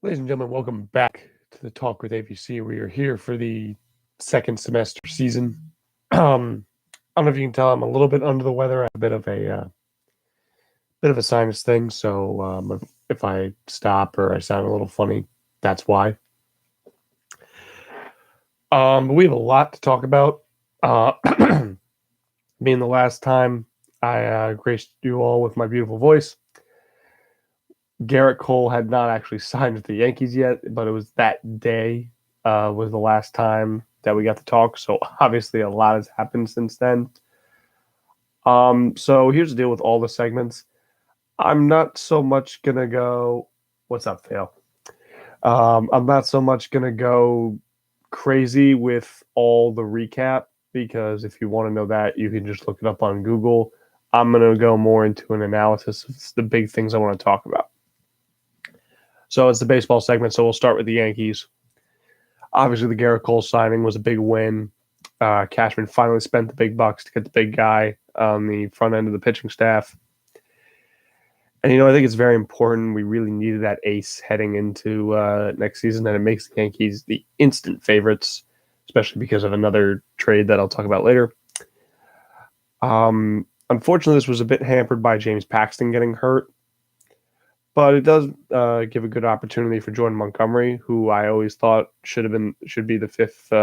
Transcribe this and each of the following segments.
Ladies and gentlemen, welcome back to the Talk with AVC. We are here for the second semester season. I don't know if you can tell, I'm a little bit under the weather. I have a bit of a sinus thing, so if I stop or I sound a little funny, that's why. But we have a lot to talk about. Being the last time I graced you all with my beautiful voice, Garrett Cole had not actually signed with the Yankees yet, but it was that day was the last time that we got to talk. So obviously a lot has happened since then. So here's the deal with all the segments. I'm not so much going to go, what's up, Phil? I'm not so much going to go crazy with all the recap because if you want to know that, you can just look it up on Google. I'm going to go more into an analysis of the big things I want to talk about. So it's the baseball segment, so we'll start with the Yankees. Obviously, the Garrett Cole signing was a big win. Cashman finally spent the big bucks to get the big guy on the front end of the pitching staff. And, I think it's very important. We really needed that ace heading into next season, and it makes the Yankees the instant favorites, especially because of another trade that I'll talk about later. Unfortunately, this was a bit hampered by James Paxton getting hurt. But it does give a good opportunity for Jordan Montgomery, who I always thought should be the fifth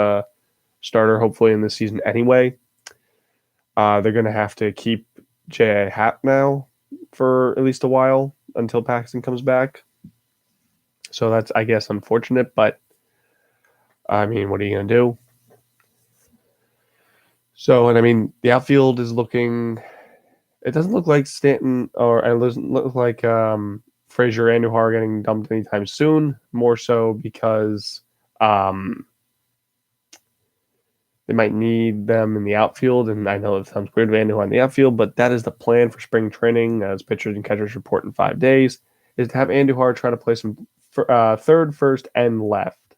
starter, hopefully in this season anyway. They're going to have to keep J.A. Happ now for at least a while until Paxton comes back. So that's, I guess, unfortunate. But I mean, what are you going to do? So, the outfield is looking. It doesn't look like Stanton or it doesn't look like Frazier and Andujar are getting dumped anytime soon, more so because they might need them in the outfield. And I know it sounds weird to Andujar in the outfield, but that is the plan for spring training, as pitchers and catchers report in 5 days, is to have Andujar try to play some third, first, and left.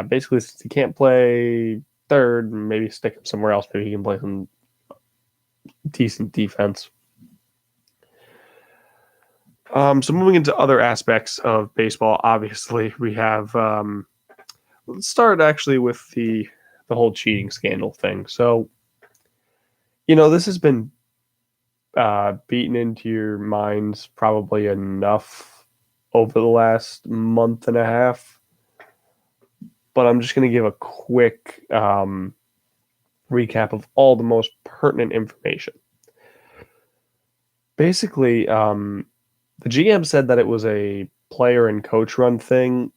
Basically, since he can't play third, maybe stick him somewhere else. Maybe he can play some decent defense. So moving into other aspects of baseball, obviously we have. Let's start actually with the whole cheating scandal thing. So, this has been beaten into your minds probably enough over the last month and a half. But I'm just going to give a quick recap of all the most pertinent information. Basically, the GM said that it was a player and coach run thing.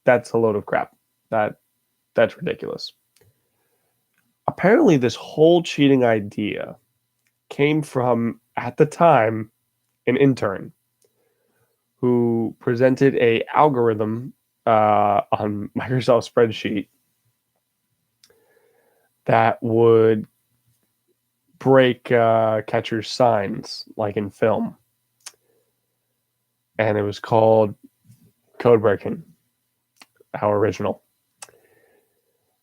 That's a load of crap. That's ridiculous. Apparently, this whole cheating idea came from, at the time, an intern who presented a algorithm on Microsoft spreadsheet that would break catcher's signs like in film. And it was called Code Breaking, how original.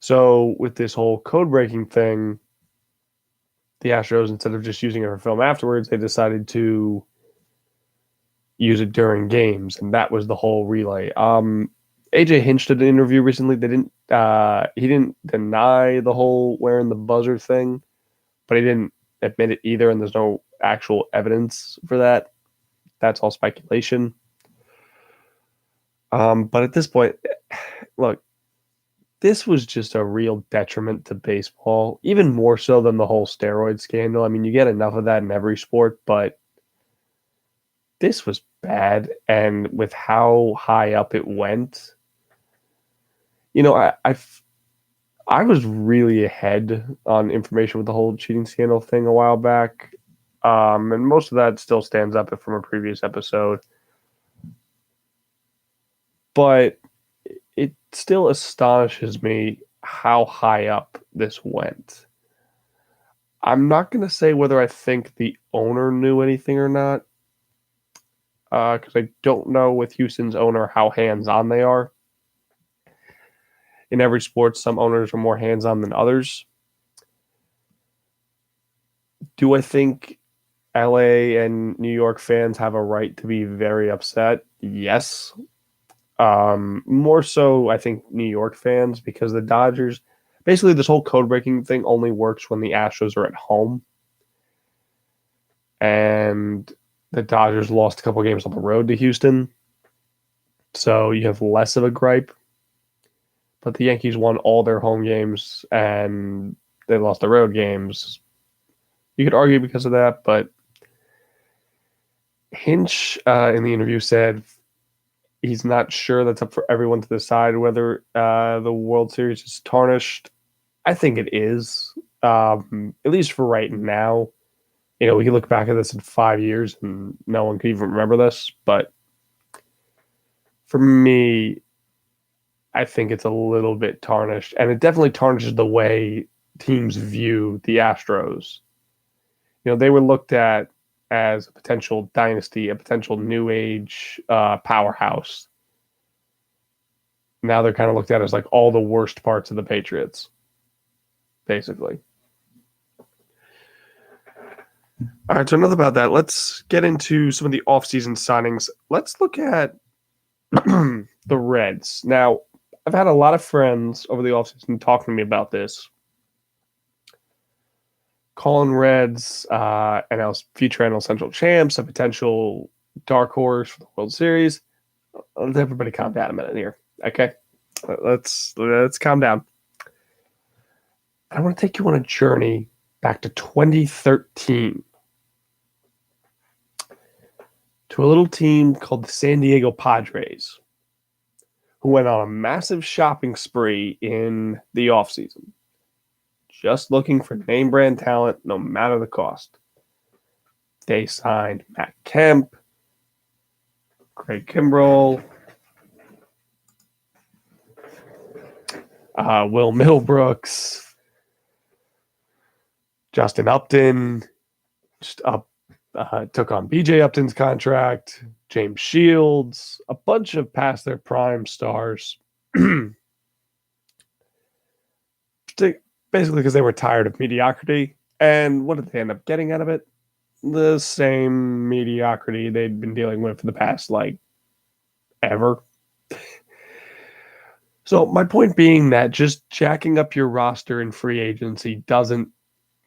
So with this whole code breaking thing, the Astros, instead of just using it for film afterwards, they decided to use it during games, and that was the whole relay. AJ Hinch did an interview recently. He didn't deny the whole wearing the buzzer thing, but he didn't admit it either, and there's no actual evidence for that. That's all speculation. But at this point, look, this was just a real detriment to baseball, even more so than the whole steroid scandal. I mean, you get enough of that in every sport, but this was bad. And with how high up it went, I was really ahead on information with the whole cheating scandal thing a while back. And most of that still stands up from a previous episode. But it still astonishes me how high up this went. I'm not going to say whether I think the owner knew anything or not, because I don't know with Houston's owner how hands-on they are. In every sport, some owners are more hands-on than others. Do I think LA and New York fans have a right to be very upset? Yes. More so, I think, New York fans, because the Dodgers, basically, this whole code breaking thing only works when the Astros are at home. And the Dodgers lost a couple games on the road to Houston. So you have less of a gripe. But the Yankees won all their home games and they lost the road games. You could argue because of that, but Hinch in the interview said he's not sure. That's up for everyone to decide whether the World Series is tarnished. I think it is, at least for right now. You know, we can look back at this in 5 years and no one could even remember this. But for me, I think it's a little bit tarnished. And it definitely tarnishes the way teams view the Astros. You know, they were looked at as a potential dynasty, a potential new age powerhouse. Now they're kind of looked at as like all the worst parts of the Patriots, basically. All right, so enough about that. Let's get into some of the offseason signings. Let's look at the Reds. Now, I've had a lot of friends over the offseason talking to me about this. Calling Reds future NL Central champs, a potential dark horse for the World Series. Let's everybody calm down a minute here, okay? Let's calm down. I want to take you on a journey back to 2013 to a little team called the San Diego Padres, who went on a massive shopping spree in the offseason, just looking for name brand talent no matter the cost. They signed Matt Kemp, Craig Kimbrell, Will Middlebrooks, Justin Upton, took on BJ Upton's contract, James Shields, a bunch of past their prime stars. Basically because they were tired of mediocrity. And what did they end up getting out of it? The same mediocrity they'd been dealing with for the past, ever. So my point being that just jacking up your roster in free agency doesn't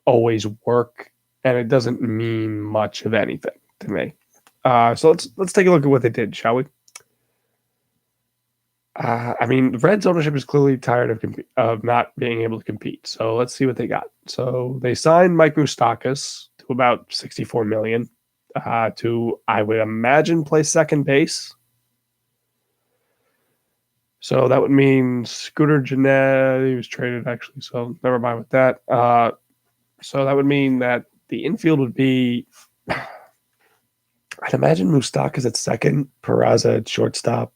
always work, and it doesn't mean much of anything to me. So let's take a look at what they did, shall we? The Reds ownership is clearly tired of not being able to compete. So let's see what they got. So they signed Mike Moustakas to about $64 million to, I would imagine, play second base. So that would mean Scooter Gennett, he was traded actually, so never mind with that. So that would mean that the infield would be, I'd imagine Moustakas at second, Peraza at shortstop,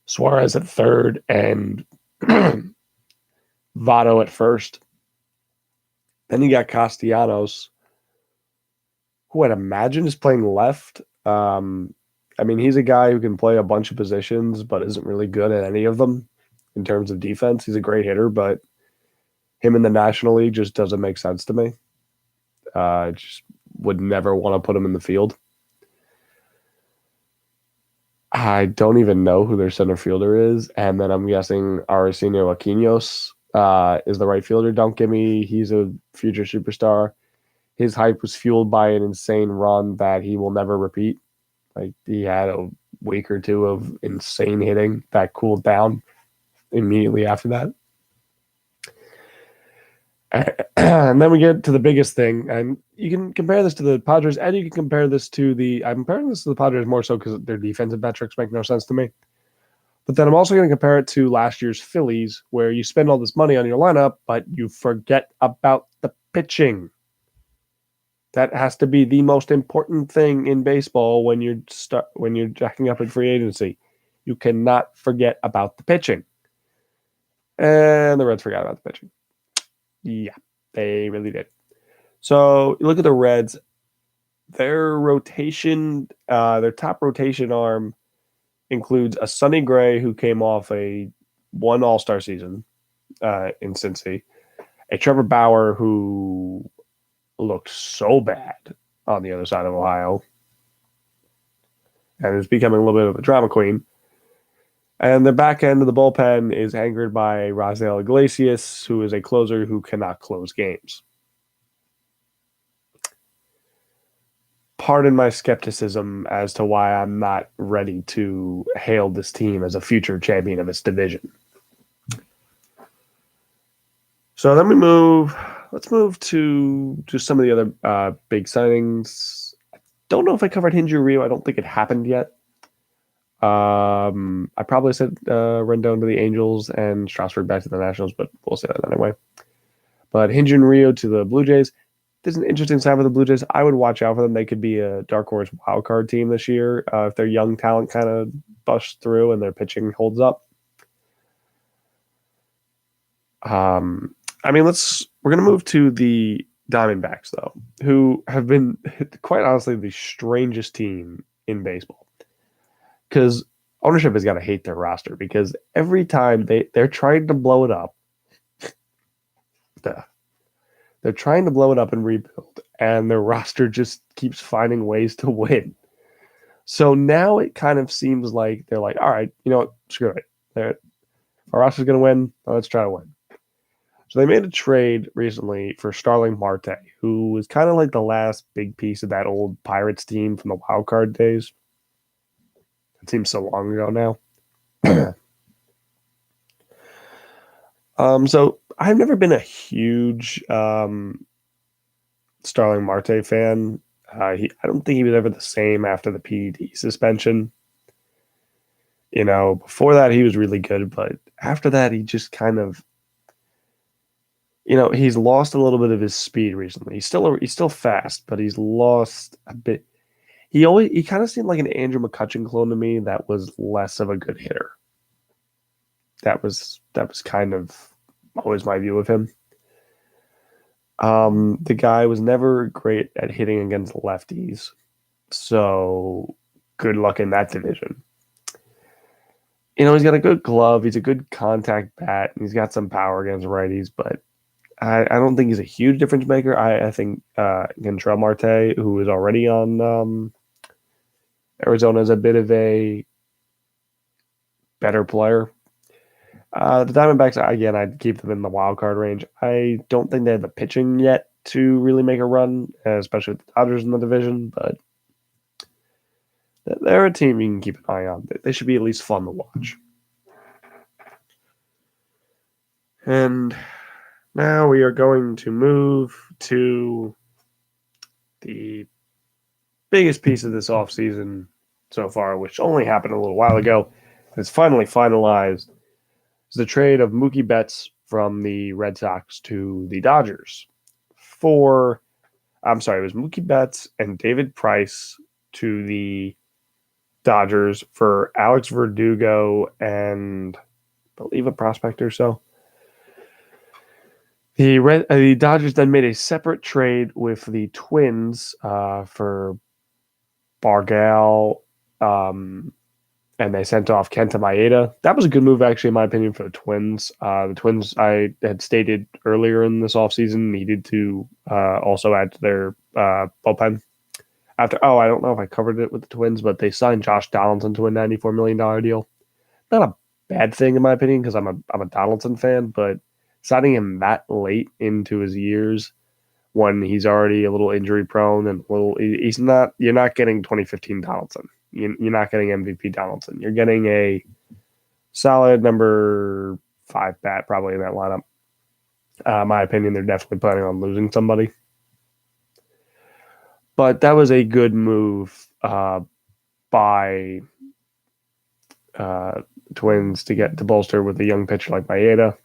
Suarez at third, and Votto at first. Then you got Castellanos, who I'd imagine is playing left. He's a guy who can play a bunch of positions, but isn't really good at any of them in terms of defense. He's a great hitter, but him in the National League just doesn't make sense to me. Just would never want to put him in the field. I don't even know who their center fielder is, and then I'm guessing Arsenio Aquino's is the right fielder. Don't give me he's a future superstar. His hype was fueled by an insane run that he will never repeat. Like, he had a week or two of insane hitting that cooled down immediately after that. And then we get to the biggest thing, and you can compare this to the Padres, and you can compare this to I'm comparing this to the Padres more so because their defensive metrics make no sense to me. But then I'm also going to compare it to last year's Phillies, where you spend all this money on your lineup, but you forget about the pitching. That has to be the most important thing in baseball when you're jacking up in free agency. You cannot forget about the pitching. And the Reds forgot about the pitching. Yeah, they really did. So you look at the Reds, their rotation, their top rotation arm includes a Sonny Gray, who came off one All-Star season in Cincy, a Trevor Bauer, who looked so bad on the other side of Ohio and is becoming a little bit of a drama queen, And the back end of the bullpen is anchored by Raisel Iglesias, who is a closer who cannot close games. Pardon my skepticism as to why I'm not ready to hail this team as a future champion of its division. So then let's move to some of the other big signings. Don't know if I covered Hinju Rio. I don't think it happened yet. I probably said Rendon to the Angels and Strasburg back to the Nationals, but we'll say that anyway. But Hinju Rio to the Blue Jays. This is an interesting sign for the Blue Jays. I would watch out for them. They could be a dark horse wild card team this year if their young talent kind of busts through and their pitching holds up. We're going to move to the Diamondbacks, though, who have been, quite honestly, the strangest team in baseball. Because ownership has got to hate their roster, because every time they're trying to blow it up, they're trying to blow it up and rebuild, and their roster just keeps finding ways to win. So now it kind of seems like they're like, all right, you know what, screw it. Our roster's going to win. Let's try to win. So they made a trade recently for Starling Marte, who was kind of like the last big piece of that old Pirates team from the wild card days. It seems so long ago now. So I've never been a huge Starling Marte fan. I don't think he was ever the same after the PED suspension. You know, before that he was really good, but after that he just kind of, you know, he's lost a little bit of his speed recently. He's still fast, but he's lost a bit. He kind of seemed like an Andrew McCutchen clone to me that was less of a good hitter. That was kind of always my view of him. The guy was never great at hitting against lefties, so good luck in that division. You know, he's got a good glove, he's a good contact bat, and he's got some power against righties, but I don't think he's a huge difference maker. I think Cantrell Marte, who is already on Arizona, is a bit of a better player. The Diamondbacks, again, I'd keep them in the wild card range. I don't think they have the pitching yet to really make a run, especially with the Dodgers in the division, but they're a team you can keep an eye on. They should be at least fun to watch. And now we are going to move to the biggest piece of this offseason so far, which only happened a little while ago. It's finally finalized. It's the trade of Mookie Betts from the Red Sox to the Dodgers it was Mookie Betts and David Price to the Dodgers for Alex Verdugo and I believe a prospect or so. The Dodgers then made a separate trade with the Twins for Bargal, and they sent off Kenta Maeda. That was a good move, actually, in my opinion, for the Twins. The Twins, I had stated earlier in this offseason, needed to also add to their bullpen. I don't know if I covered it with the Twins, but they signed Josh Donaldson to a $94 million deal. Not a bad thing, in my opinion, because I'm a Donaldson fan, but signing him that late into his years when he's already a little injury prone and you're not getting 2015 Donaldson. You're not getting MVP Donaldson. You're getting a solid number 5 bat probably in that lineup. My opinion, they're definitely planning on losing somebody. But that was a good move by Twins to bolster with a young pitcher like Maeda.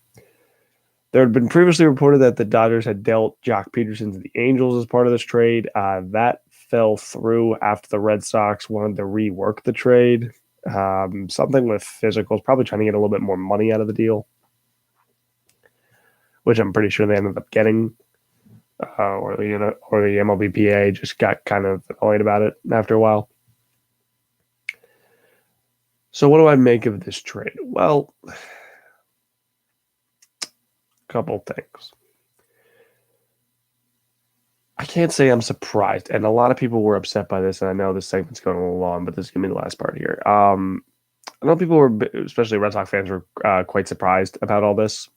There had been previously reported that the Dodgers had dealt Jock Peterson to the Angels as part of this trade. That fell through after the Red Sox wanted to rework the trade. Something with physicals, probably trying to get a little bit more money out of the deal, which I'm pretty sure they ended up getting. Or the MLBPA just got kind of annoyed about it after a while. So what do I make of this trade? Well, couple things. I can't say I'm surprised, and a lot of people were upset by this, and I know this segment's going a little long, but this is going to be the last part here. I know people were, especially Red Sox fans, were quite surprised about all this.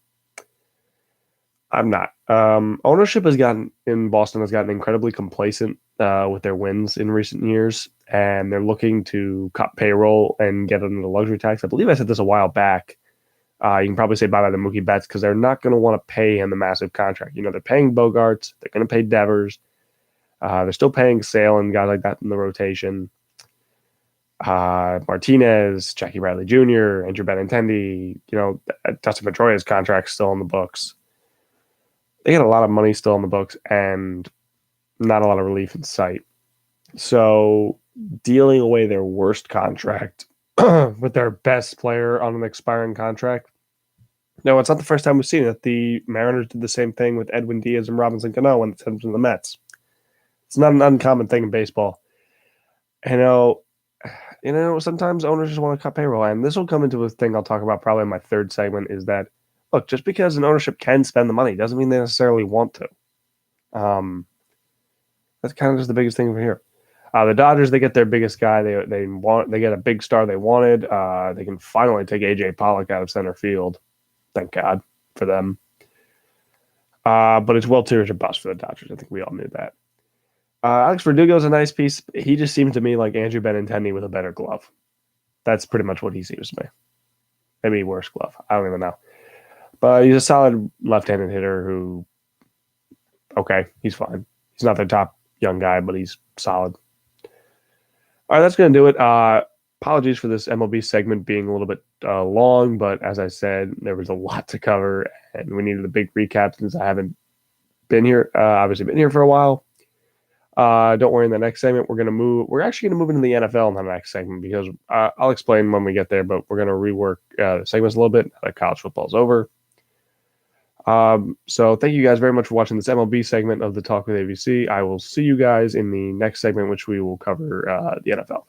I'm not. Ownership in Boston has gotten incredibly complacent with their wins in recent years, and they're looking to cut payroll and get under the luxury tax. I believe I said this a while back. You can probably say bye-bye to Mookie Betts because they're not going to want to pay him the massive contract. You know, they're paying Bogarts. They're going to pay Devers. They're still paying Sale and guys like that in the rotation. Martinez, Jackie Bradley Jr., Andrew Benintendi, Dustin Pedroia's contract's still on the books. They got a lot of money still on the books and not a lot of relief in sight. So dealing away their worst contract with their best player on an expiring contract. No, it's not the first time we've seen it. The Mariners did the same thing with Edwin Diaz and Robinson Cano when they sent them to the Mets. It's not an uncommon thing in baseball. Sometimes owners just want to cut payroll, and this will come into a thing I'll talk about probably in my third segment, is that, look, just because an ownership can spend the money doesn't mean they necessarily want to. That's kind of just the biggest thing over here. The Dodgers, they get their biggest guy. They get a big star they wanted. They can finally take AJ Pollock out of center field. Thank God for them. But it's World Series or bust for the Dodgers. I think we all knew that. Alex Verdugo's a nice piece. He just seems to me like Andrew Benintendi with a better glove. That's pretty much what he seems to me. Maybe worse glove. I don't even know. But he's a solid left-handed hitter who, okay, he's fine. He's not their top young guy, but he's solid. All right, that's going to do it. Apologies for this MLB segment being a little bit long, but as I said, there was a lot to cover, and we needed a big recap since I haven't been here. Obviously, been here for a while. Don't worry. In the next segment, we're actually going to move into the NFL in the next segment because I'll explain when we get there. But we're going to rework the segments a little bit now that college football's over. So thank you guys very much for watching this MLB segment of the Talk with AVC. I will see you guys in the next segment, which we will cover the NFL.